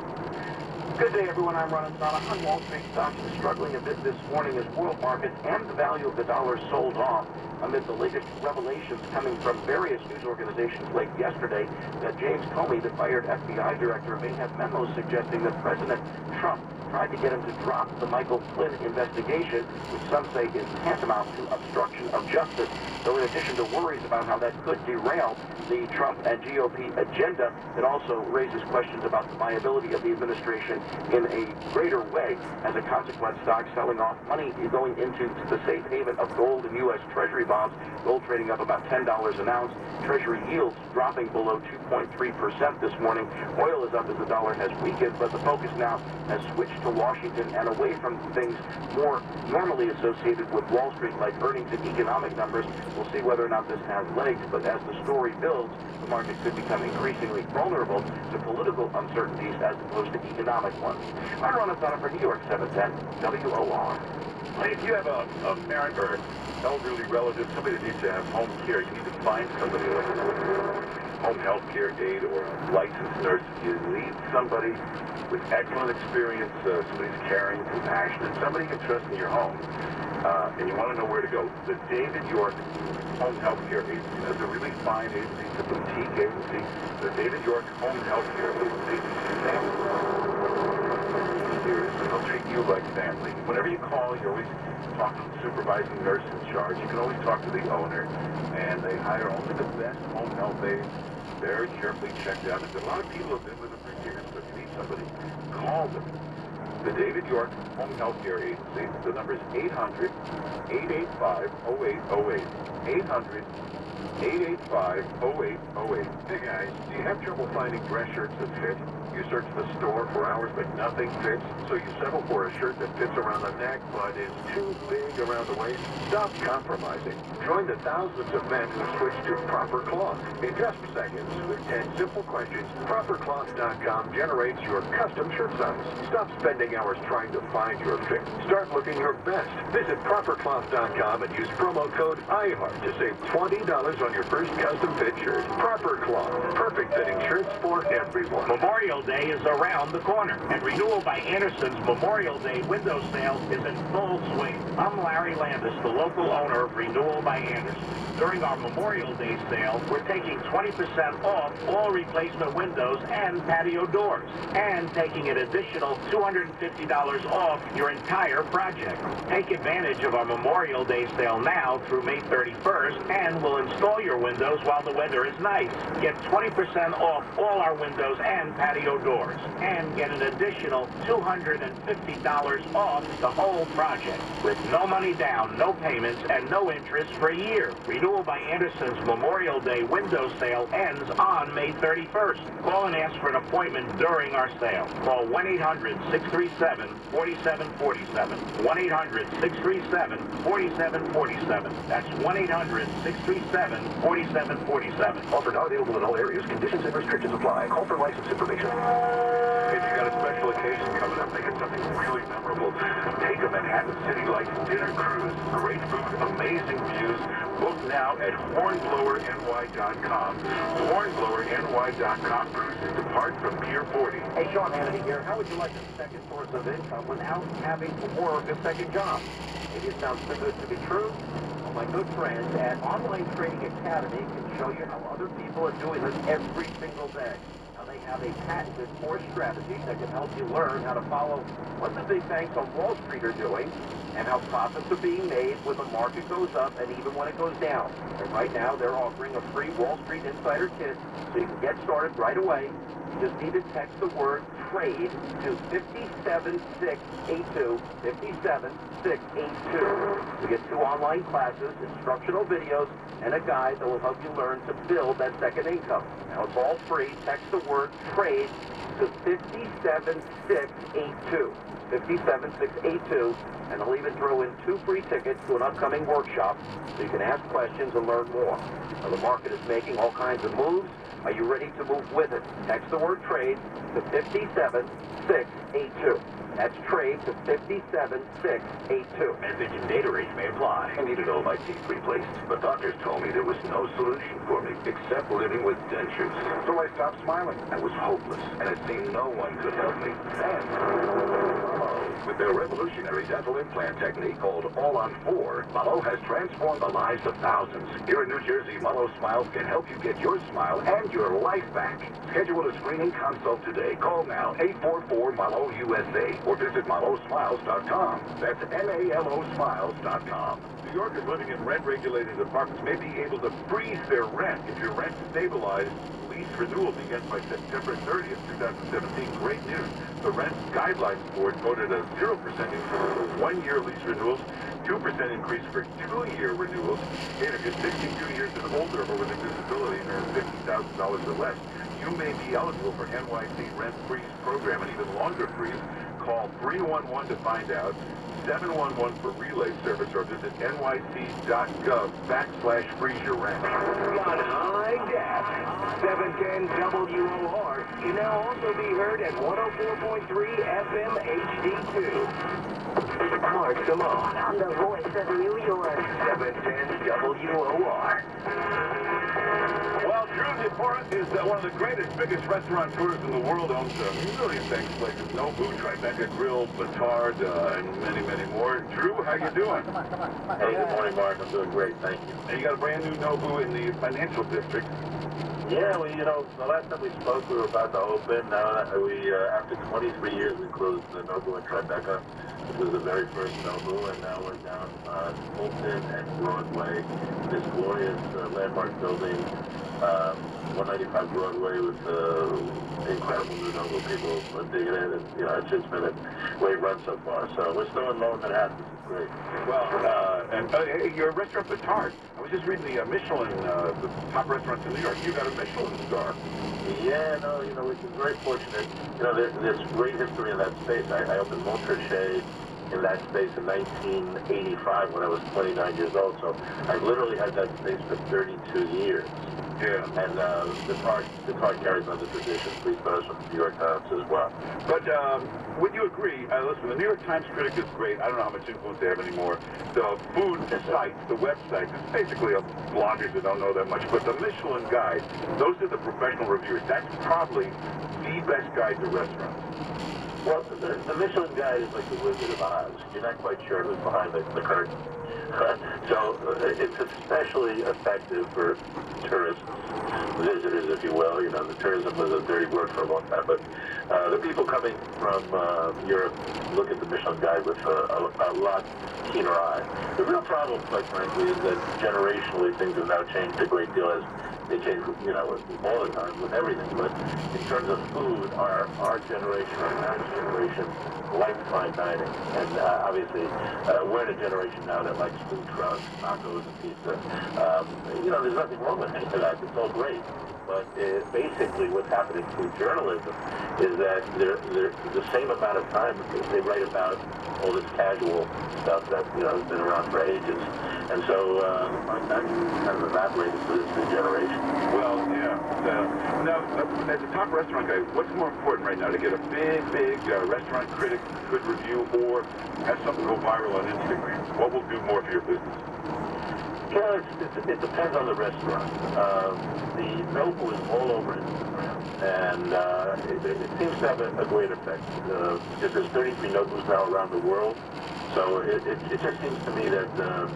Good day, everyone. I'm Ron Ansana. On Wall Street, stocks are struggling a bit this morning as world markets and the value of the dollar sold off amid the latest revelations coming from various news organizations late yesterday that James Comey, the fired FBI director, may have memos suggesting that President Trump tried to get him to drop the Michael Flynn investigation, which some say is tantamount to obstruction of justice. So in addition to worries about how that could derail the Trump and GOP agenda, it also raises questions about the viability of the administration in a greater way. As a consequence, stocks selling off, money going into the safe haven of gold and U.S. Treasury bonds, gold trading up about $10 an ounce, Treasury yields dropping below 2.3% this morning. Oil is up as the dollar has weakened, but the focus now has switched to Washington and away from things more normally associated with Wall Street, like earnings and economic numbers. We'll see whether or not this has legs, but as the story builds, the market could become increasingly vulnerable to political uncertainties as opposed to economic ones. I'm Ron Ansana for New York 710 WOR. If you have a parent or elderly relative, somebody that needs to have home care, you need to find somebody like home health healthcare aide or a licensed nurse, you need somebody with excellent experience, somebody who's caring, compassionate, somebody you can trust in your home, and you want to know where to go. The David York Home Healthcare Agency, that's a really fine agency, it's a boutique agency. The David York Home Healthcare Agency, they'll treat you like family. Whenever you call, you always talk to the supervising nurse in charge. You can always talk to the owner, and they hire only the best home health aides, very carefully checked out. There's a lot of people who have been with them for years, so if you need somebody, call them. The David York Home Healthcare Agency, the number is 800-885-0808. 800-885-0808. Hey guys, do you have trouble finding dress shirts that fit? You search the store for hours, but nothing fits, so you settle for a shirt that fits around the neck, but is too big around the waist? Stop compromising. Join the thousands of men who switch to Proper Cloth. In just seconds, with 10 simple questions, ProperCloth.com generates your custom shirt size. Stop spending hours trying to find your fit. Start looking your best. Visit ProperCloth.com and use promo code IHEART to save $20 on your first custom fit shirt. Proper Cloth. Perfect fitting shirts for everyone. Memorial Day is around the corner, and Renewal by Anderson's Memorial Day window sale is in full swing. I'm Larry Landis, the local owner of Renewal by Anderson. During our Memorial Day sale, we're taking 20% off all replacement windows and patio doors, and taking an additional $250 off your entire project. Take advantage of our Memorial Day sale now through May 31st, and we'll install your windows while the weather is nice. Get 20% off all our windows and patio doors, and get an additional $250 off the whole project, with no money down, no payments, and no interest for a year. Renewal by Anderson's Memorial Day window sale ends on May 31st. Call and ask for an appointment during our sale. Call 1-800-637-4747. 1-800-637-4747. That's 1-800-637-4747. Offer not available in all areas. Conditions and restrictions apply. Call for license information. If you got a special occasion coming up, make it something really memorable. Take a Manhattan City Lights dinner cruise. Great food, amazing views. Book now at hornblowerny.com. Hornblowerny.com. Cruises depart from Pier 40. Hey, Sean Hannity here. How would you like a second source of income without having to work a second job? Maybe it sounds too good to be true. Well, my good friends at Online Trading Academy can show you how other people are doing this every single day. Now, they have a patented core strategy that can help you learn how to follow what the big banks on Wall Street are doing and how profits are being made when the market goes up and even when it goes down. And right now, they're offering a free Wall Street Insider Kit so you can get started right away. You just need to text the word TRADE to 57682, 57682. You get 2 online classes, instructional videos, and a guide that will help you learn to build that second income. Now, it's all free. Text the word TRADE to 57682. 57682, and I'll even throw in 2 free tickets to an upcoming workshop so you can ask questions and learn more. Now, the market is making all kinds of moves. Are you ready to move with it? Text the word TRADE to 57682. That's TRADE to 57682. Message and data rates may apply. I needed all my teeth replaced, but doctors told me there was no solution for me except living with dentures. So I stopped smiling. I was hopeless, and it seemed no one could help me. Then, with their revolutionary dental implant technique called All-on-4, Mallow has transformed the lives of thousands. Here in New Jersey, Mallow Smiles can help you get your smile and your life back. Schedule a screening consult today. Call now, 844-MALLOW-USA, or visit MALLOWSmiles.com. That's MALOSmiles.com. New Yorkers living in rent-regulated apartments may be able to freeze their rent if your rent stabilized. Lease renewal begins by September 30th, 2017. Great news. The Rent Guidelines Board voted a 0% increase for 1-year lease renewals, 2% increase for 2-year renewals. And if you're 62 years and older or with a disability and earn $50,000 or less, you may be eligible for NYC Rent Freeze program and even longer freeze. Call 311 to find out, 711 for relay service, or visit nyc.gov/freeze your rent. Got high gas. 7K WOR can now also be heard at 104.3 FM HD2. Mark Simone. I'm the voice of New York. 710 WOR. Well, Drew DeForest is one of the greatest, biggest restaurateurs in the world. Owns a million things, places, Nobu, Tribeca Grill, Batard, and many, many more. Drew, how you doing? Come on. Hey, good morning, Mark. I'm doing great, thank you. And you got a brand new Nobu in the financial district. Yeah, well, you know, the last time we spoke, we were about to open. Now, after 23 years, we closed the Nobu in Tribeca. This was the very first Nobu, and now we're down on Fulton and Broadway. This glorious landmark building, 195 Broadway, with incredible new Nobu. People are digging it, and you know, it's just been a great run so far. So we're still in Lower Manhattan. This is great. Well, hey, you're a restaurant Batard. I was just reading the Michelin, the top restaurants in New York. You got a Michelin star. Yeah, no, you know, we've been very fortunate. You know, there's great history in that space. I opened Montrachet in that space in 1985 when I was 29 years old. So I literally had that space for 32 years. Yeah. And the card carries on the tradition. Please photos from the New York Times as well. But would you agree, listen, the New York Times critic is great. I don't know how much influence they have anymore. The food site, the website, it's basically bloggers that don't know that much. But the Michelin Guide, those are the professional reviewers. That's probably the best guide to restaurants. Well, the Michelin Guide is like the Wizard of Oz. You're not quite sure who's behind the curtain. So it's especially effective for tourists, visitors, if you will. You know, the tourism was a dirty word for a long time, but the people coming from Europe look at the Michelin Guide with a lot keener eye. The real problem, quite frankly, is that generationally things have now changed a great deal as they change, you know, all the time with everything. But in terms of food, our generation, our parents' generation, likes fine dining. And obviously, we're in a generation now that likes food trucks, tacos, and pizza. You know, there's nothing wrong with any of that. It's all great. But basically what's happening in food journalism is that the same amount of time they write about all this casual stuff that, you know, has been around for ages. And so that's kind of evaporated for this new generation. Well, yeah. Now, as a top restaurant guy, what's more important right now, to get a big restaurant critic good review, or have something go viral on Instagram? What will do more for your business? Well, it depends on the restaurant. The Nobu is all over Instagram, and it seems to have a great effect. Because there's 33 Nobus now around the world, so it just seems to me that the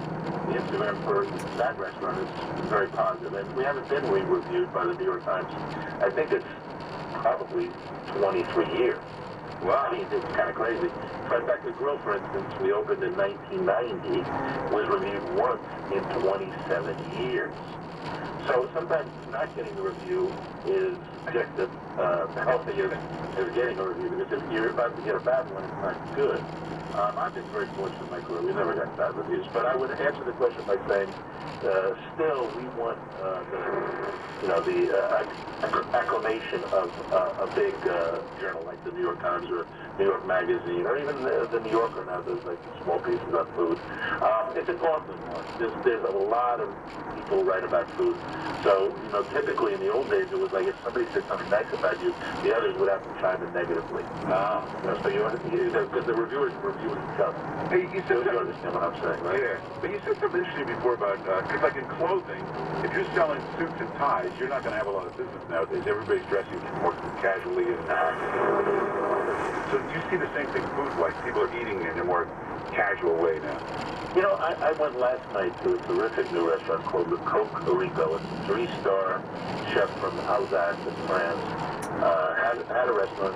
Instagram for that restaurant is very positive. And we haven't been re-reviewed by the New York Times. I think it's probably 23 years. Wow. I mean, it's kind of crazy. Tribeca Grill, for instance, we opened in 1990, was reviewed once in 27 years. So sometimes not getting a review is just as healthy as getting a review, because if you're about to get a bad one, it's not good. I've been very fortunate in my career. We never got bad reviews. But I would answer the question by saying, still, we want the acclamation of a big journal like the New York Times or New York Magazine, or even the New Yorker now does like small pieces on food. It's a gauntlet. There's a lot of people write about food. So, you know, typically in the old days, it was like if somebody said something nice about you, the others would have to chime in negatively. You know, so because the reviewers review each other. Hey, you said you understand what I'm saying, right? Yeah, but you said something interesting before about, because like in clothing, if you're selling suits and ties, you're not going to have a lot of business nowadays. Everybody's dressing more casually. So do you see the same thing food-wise? People are eating in a more casual way now. You know, I went last night to a terrific new restaurant called the Coq Rico. It's a 3-star chef from Alsace in France. Had a restaurant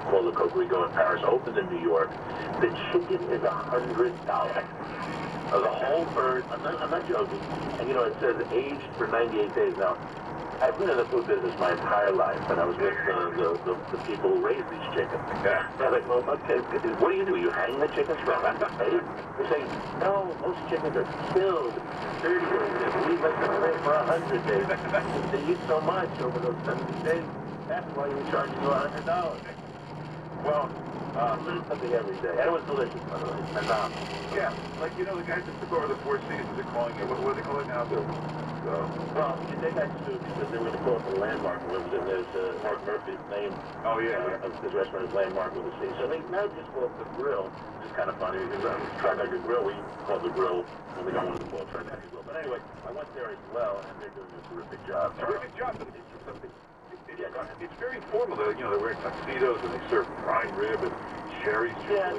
called the Coq Rico in Paris, opened in New York. The chicken is $100. The whole bird, I'm not joking. And you know, it says aged for 98 days. Now, I've been in the food business my entire life, and I was with the people who raise these chickens. Yeah. They're like, well, okay, what do? You hang the chickens for 100 days? They're saying, no, most chickens are killed 30 days. We let them live for 100 days. They eat so much over those 70 days. That's why we charge you $100. Well, Learn something every day. And it was delicious, by the way. Phenomenal. yeah, like, you know, the guys that took over the Four Seasons, they're calling it, what do they call it now? Well, they got sued because they were going to call it the Landmark. There's Mark Murphy's name. Oh, yeah. Of his restaurant is Landmark with a C. So they now just call it the Grill. It's kind of funny because Tribeca Grill, we call it the Grill when we don't want to call it Tribeca Grill. But anyway, I went there as well, and they're doing a terrific job. Terrific job, but it's something. Yeah, go ahead. It's very formal. You know, they're wearing tuxedos and they serve prime rib and cherries. Yeah,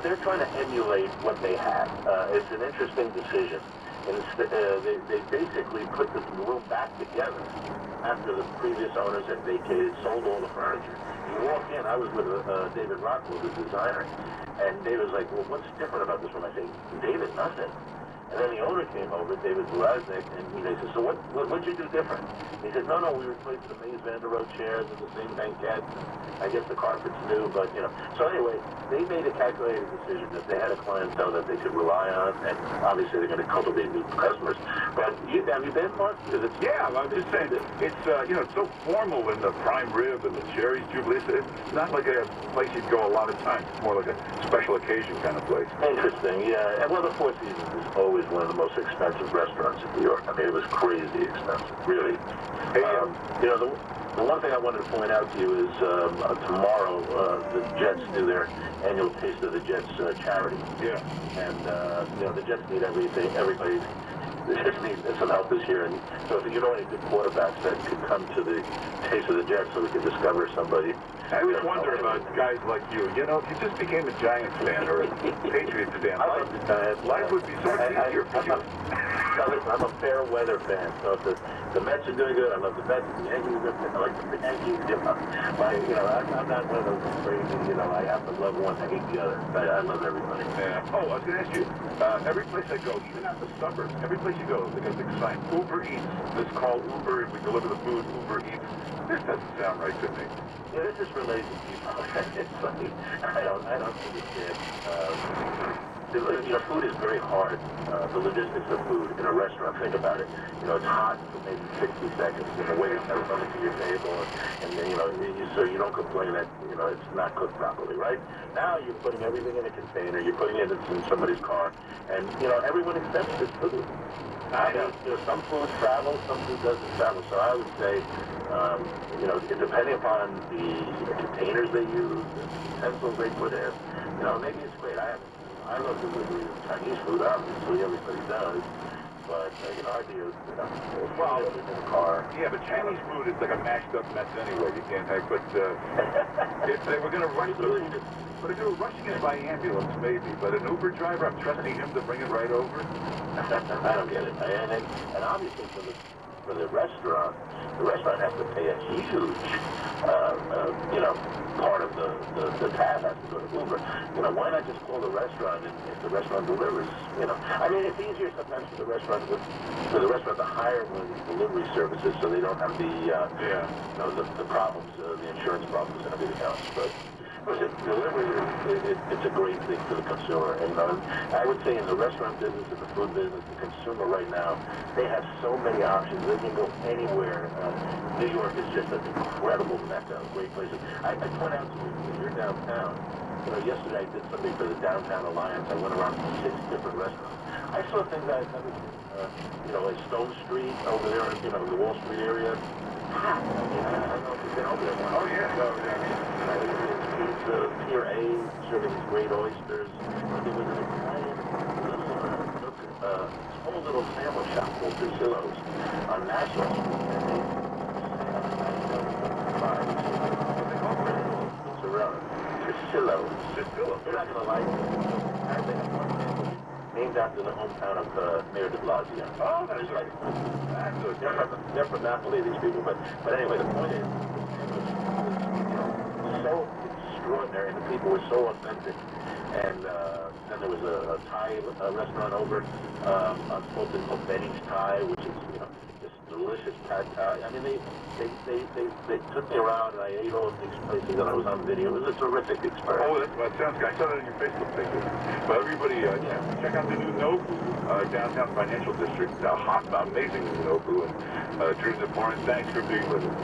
they're trying to emulate what they had. It's an interesting decision. And they basically put the room back together after the previous owners had vacated, sold all the furniture. You walk in, I was with David Rockwell, the designer, and David's like, well, what's different about this room? I say, David, nothing. And then the owner came over, David Blaznik, and he said, so what'd you do different? He said, no, we replaced the Maze Van der Rohe chairs with the same banquette. I guess the carpet's new, but, you know. So anyway, they made a calculated decision that they had a clientele that they could rely on, and obviously they're going to cultivate new customers. But have you been, Mark? Yeah, I'm just saying, it's, you know, it's so formal in the prime rib and the cherries jubilee. It's not like a place you'd go a lot of times. It's more like a special occasion kind of place. Interesting, yeah. And well, the Four Seasons is always one of the most expensive restaurants in New York. I mean, it was crazy expensive, really. Hey, you know, the one thing I wanted to point out to you is tomorrow the Jets do their annual Taste of the Jets charity. Yeah. And, you know, the Jets need everything. Everybody just needs some help this year. And so if you know any good quarterbacks that could come to the Taste of the Jets so we could discover somebody. I always wonder about guys like you. You know, if you just became a Giants fan or a Patriots fan, life would be so much easier for you. I'm a fair weather fan, so if the Mets are doing good, I love the Mets. If the Yankees are good, I like the Yankees. You know, I'm not one of those crazy, you know, I have to love one, I hate the other. I love everybody. Yeah. Oh, I was going to ask you, every place I go, even out in the suburbs, every place you go, they got the sign, Uber Eats. This call Uber, we deliver the food, Uber Eats. This doesn't sound right to me. Yeah, this is related to people. It's funny. I don't understand. You know, food is very hard. The logistics of food in a restaurant, think about it. You know, it's hot for maybe 60 seconds, and the waiter's never coming to your table, and then, you know, so you don't complain that, you know, it's not cooked properly, right? Now you're putting everything in a container, you're putting it in somebody's car, and, you know, everyone accepts this food. I mean, you know, some food travels, some food doesn't travel, so I would say, you know, depending upon the containers they use, the utensils they put in, you know, maybe it's great. I love delivering Chinese food, obviously, everybody does. But, you know, I do, you know, well, in the car. Yeah, but Chinese food is like a mashed up mess anyway. You can't have, but if they were going to rush the, but if they were rushing it by ambulance, maybe. But an Uber driver, I'm trusting him to bring it right over. I don't get it. And obviously for the restaurant has to pay a huge, you know, part of the tab has to go to Uber. You know, why not just call the restaurant and if the restaurant delivers, you know? I mean, it's easier sometimes for the restaurant to hire one of these delivery services so they don't have the, you know, the problems, the insurance problems and everything else. But listen, delivery, it's a great thing for the consumer. And I would say in the restaurant business, in the food business, the consumer right now, they have so many options. They can go anywhere. New York is just an incredible mecca of great places. I point out to you, when you're downtown, you know, yesterday I did something for the Downtown Alliance. I went around to 6 different restaurants. I saw things I've never seen. You know, like Stone Street over there, you know, the Wall Street area. I mean, I don't know if you've been over there. Oh, yeah. Pizza, Pier A, serving these great oysters. There was an Italian small little sandwich shop called Drussillo's on National Street. Drussillo's. You're not going to like it. They have one sandwich named after the hometown of Mayor de Blasio. Oh, that's right. They're from Napoli, these people. But anyway, the point is, so extraordinary, and the people were so authentic. And then there was a Thai restaurant over on Fulton called Benny's Thai, which is, you know, this delicious pad Thai. I mean, they took me around, and I ate all of these places, and I was on video. It was a terrific experience. Oh, that sounds good. I saw that on your Facebook page. But everybody, check out the new Nobu, downtown financial district. Hot, amazing Nobu, and Drew Florence, thanks for being with us.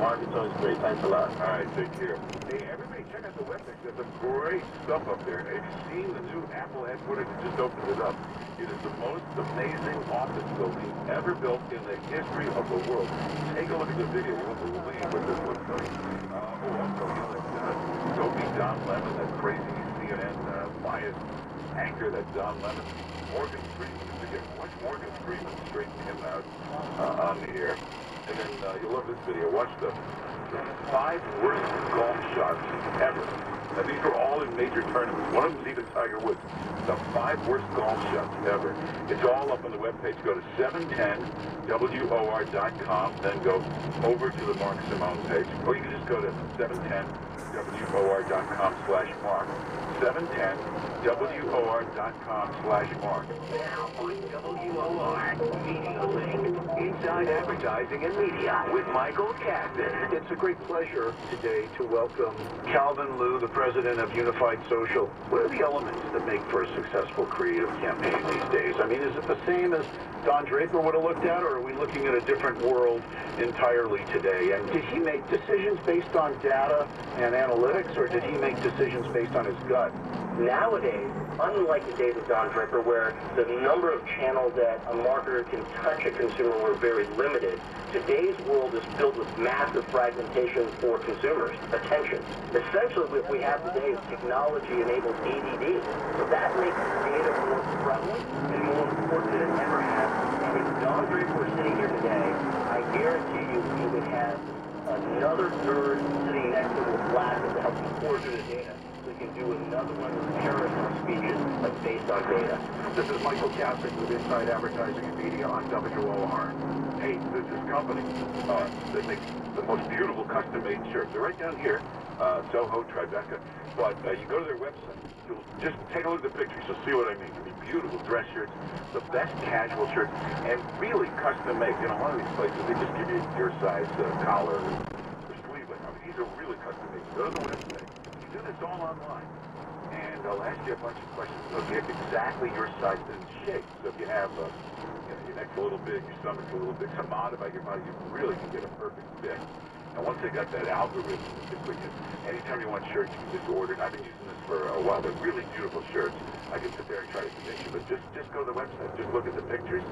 Mark, it's always great. Thanks a lot. All right, take care. Hey, everybody, check out the website. There's some great stuff up there. Have you seen the new Apple headquarters? It just opened it up. It is the most amazing office building ever built in the history of the world. Take a look at the video. You won't believe what this looks like. Also, you know, don't be Don Lemon, that crazy CNN biased anchor, that Don Lemon. Morgan Freeman. Watch Morgan Freeman straighten him out on the air. And then you'll love this video. Watch the 5 worst golf shots ever. Now, these are all in major tournaments. One of them is even Tiger Woods. The 5 worst golf shots ever. It's all up on the webpage. Go to 710WOR.com, then go over to the Mark Simone page. Or you can just go to 710WOR.com/Mark. 710WOR.com/Mark. Now on WOR, Media Link, Inside Advertising and Media with Michael Caston. It's a great pleasure today to welcome Calvin Liu, the president of Unified Social. What are the elements that make for a successful creative campaign these days? I mean, is it the same as Don Draper would have looked at, or are we looking at a different world entirely today? And did he make decisions based on data and analytics, or did he make decisions based on his gut? Nowadays, unlike the days of Don Draper, where the number of channels that a marketer can touch a consumer were very limited, today's world is filled with massive fragmentation for consumers' attention. Essentially, what we have today is technology-enabled ADD. So that makes data more prevalent and more important than it ever has. And if Don Draper were sitting here today, I guarantee you he would have another nerd sitting next to him with glasses to help him pour through the data. So he can do another one of his paragraph speeches based on data. This is Michael Caston with Inside Advertising and Media on WOR. Hey, there's this company that makes the most beautiful custom-made shirts. They're right down here, Soho, Tribeca. But you go to their website. You'll just take a look at the pictures. You'll see what I mean. It'll be beautiful dress shirts, the best casual shirts, and really custom-made. You know, one of these places, they just give you your size collar or sleevelet. I mean, these are really custom-made. Go to the website. You do this all online. And they'll ask you a bunch of questions. They'll get exactly your size and shape. So if you have your neck's a little big, your stomach's a little big, something odd about your body, you really can get a perfect fit. And once they got that algorithm, anytime you want shirts, you can just order it. I've been using this for a while. They're really beautiful shirts. I can sit there and try to convince you, but just go to the website. Just look at the pictures.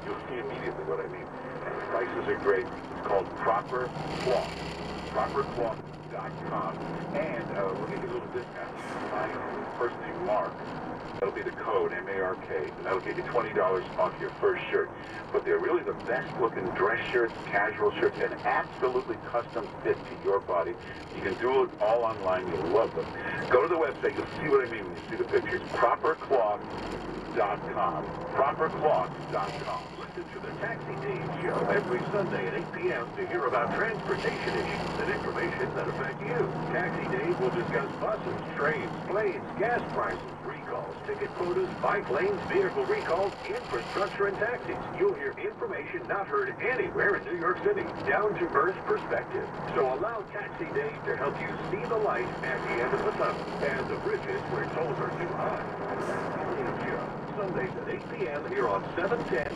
You'll see immediately what I mean. And the prices are great. It's called Proper Cloth. ProperCloth.com. And we'll give you a little discount. My first name, Mark. That'll be the code, M-A-R-K, and that'll get you $20 off your first shirt. But they're really the best-looking dress shirts, casual shirts, and absolutely custom fit to your body. You can do it all online. You'll love them. Go to the website. You'll see what I mean when you see the pictures. ProperCloth.com. ProperCloth.com. Listen to the Taxi Dave Show every Sunday at 8 p.m. to hear about transportation issues and information that affect you. Taxi Dave will discuss buses, trains, planes, gas prices, recalls, ticket quotas, bike lanes, vehicle recalls, infrastructure, and taxis. You'll hear information not heard anywhere in New York City. Down-to-earth perspective. So allow Taxi Dave to help you see the light at the end of the tunnel and the bridges where tolls are too high. Taxi Dave Show, Sundays at 8 p.m. here on 710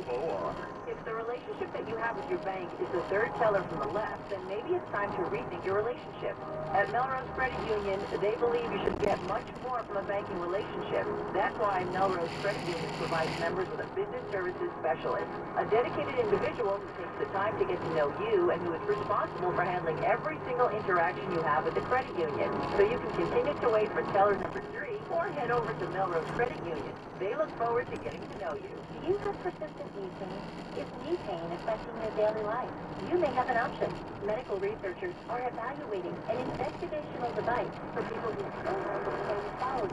WOR. If the relationship that you have with your bank is the third teller from the left, then maybe it's time to rethink your relationship. At Melrose Credit Union, they believe you should get much more from a banking relationship. That's why Melrose Credit Union provides members with a business services specialist, a dedicated individual who takes the time to get to know you and who is responsible for handling every single interaction you have with the credit union. So you can continue to wait for teller number 3 or head over to Melrose Credit Union. They look forward to getting to know you. Do you have persistent knee pain? Is knee pain affecting your daily life? You may have an option. Medical researchers are evaluating an investigational device for people who struggle with pain following